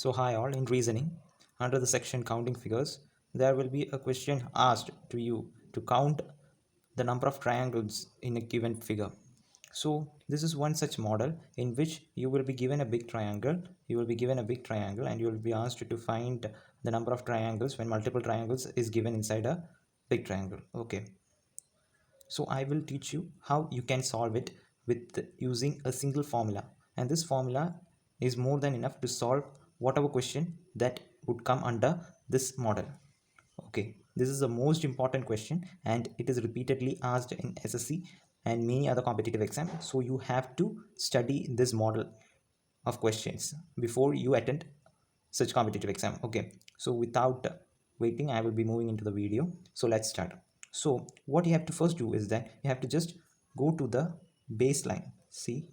So hi all, in reasoning, under the section counting figures, there will be a question asked to you to count the number of triangles in a given figure. So this is one such model in which you will be given a big triangle, and you will be asked to find the number of triangles when multiple triangles is given inside a big triangle. Okay. So I will teach you how you can solve it with using a single formula, and this formula is more than enough to solve whatever question that would come under this model. Okay, this is the most important question and it is repeatedly asked in SSC and many other competitive exams. So you have to study this model of questions before you attend such competitive exam. Okay, so without waiting, I will be moving into the video. So let's start. So what you have to first do is that you have to just go to the baseline. See,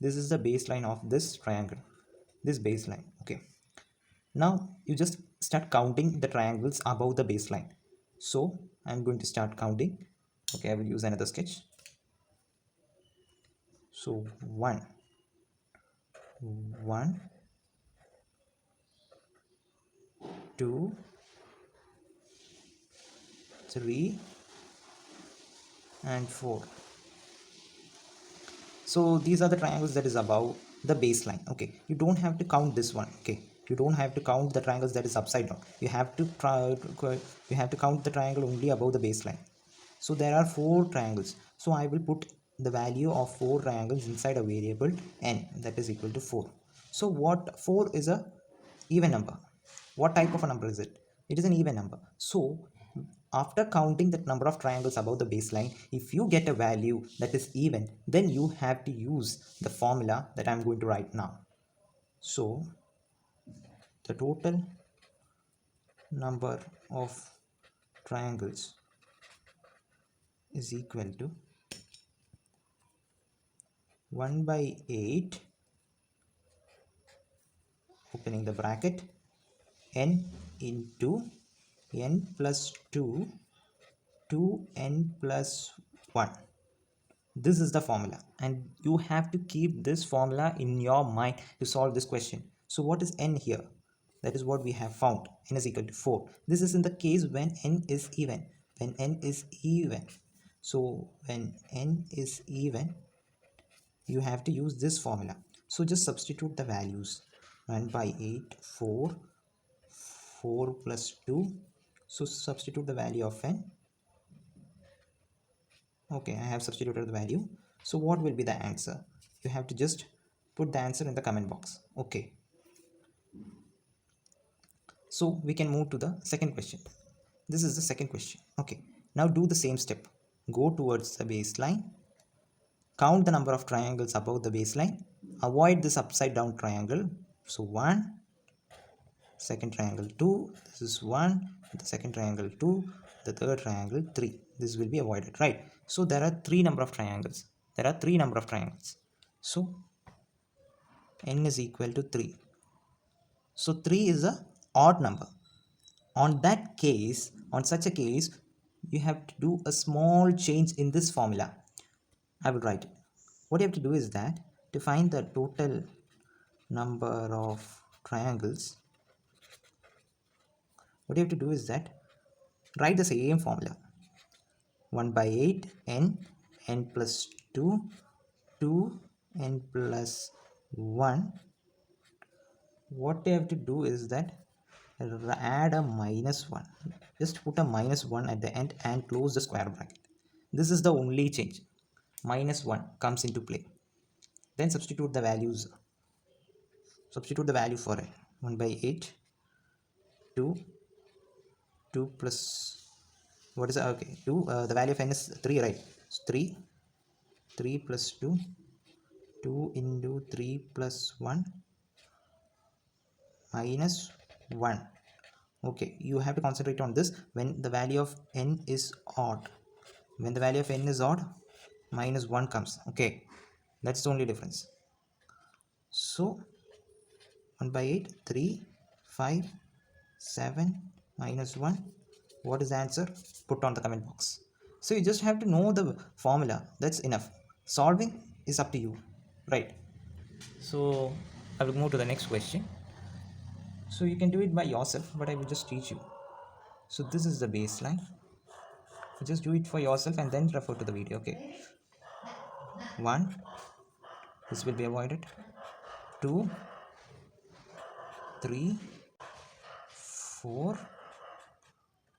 this is the baseline of this triangle, this baseline. Okay, now you just start counting the triangles above the baseline. So I'm going to start counting. Okay, I will use another sketch. So 1 2 3 and 4. So these are the triangles that is above the baseline. Okay, you don't have to count this one. Okay, you don't have to count the triangles that is upside down. You have to count the triangle only above the baseline. So there are 4 triangles. So I will put the value of 4 triangles inside a variable n, that is equal to 4. So what 4 is a even number. What type of a number is it? It is an even number. So after counting the number of triangles above the baseline, if you get a value that is even, then you have to use the formula that I'm going to write now. So the total number of triangles is equal to 1 by 8, opening the bracket, n into n plus 2 to n plus 1. This is the formula, and you have to keep this formula in your mind to solve this question. So what is n here? That is what we have found. N is equal to 4. This is in the case when n is even. When n is even. So when n is even, you have to use this formula. So just substitute the values. 1 by 8, 4, 4 plus 2. So substitute the value of n. Okay, I have substituted the value. So what will be the answer? You have to just put the answer in the comment box. Okay, so we can move to the second question. This is the second question. Okay, now do the same step. Go towards the baseline, count the number of triangles above the baseline, avoid this upside down triangle. So 1, second triangle 2, this is 1, the second triangle 2, the third triangle 3. This will be avoided, right? So there are 3 number of triangles. So n is equal to 3. So 3 is a odd number. On such a case, you have to do a small change in this formula. I will write it. What you have to do is that to find the total number of triangles, what you have to do is that write the same formula. 1 by 8 n, n plus 2, 2 n plus 1. What you have to do is that add a minus 1. Just put a minus 1 at the end and close the square bracket. This is the only change. Minus 1 comes into play. Then substitute the values. Substitute the value for it. 1 by 8, 2, 2 plus, what is it? Okay, 2, the value of n is 3, right? So 3, 3 plus 2, 2 into 3 plus 1, minus 1. Okay, you have to concentrate on this when the value of n is odd. When the value of n is odd, minus 1 comes. Okay, that's the only difference. So 1 by 8, 3, 5, 7, minus 1. What is the answer? Put on the comment box. So you just have to know the formula. That's enough. Solving is up to you, right? So I will move to the next question. So you can do it by yourself, but I will just teach you. So this is the baseline. You just do it for yourself and then refer to the video. Okay, 1, this will be avoided. 2, 3, 4,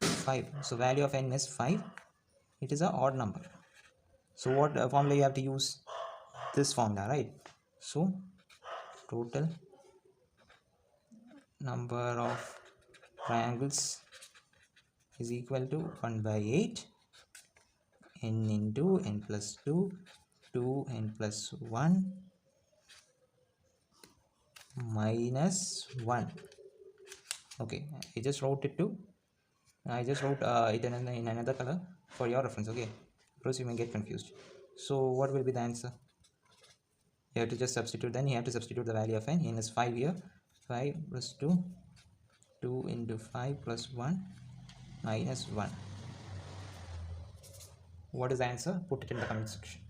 5. So value of n is 5. It is an odd number. So what formula you have to use? This formula, right? So total number of triangles is equal to 1 by 8 n into n plus 2 2n plus 1 minus 1. Okay, I just wrote it in another color for your reference. Okay, because you may get confused. So what will be the answer? You have to just substitute. Then you have to substitute the value of n. N is 5 here. 5 plus 2, 2 into 5 plus 1 minus 1. What is the answer? Put it in the comment section.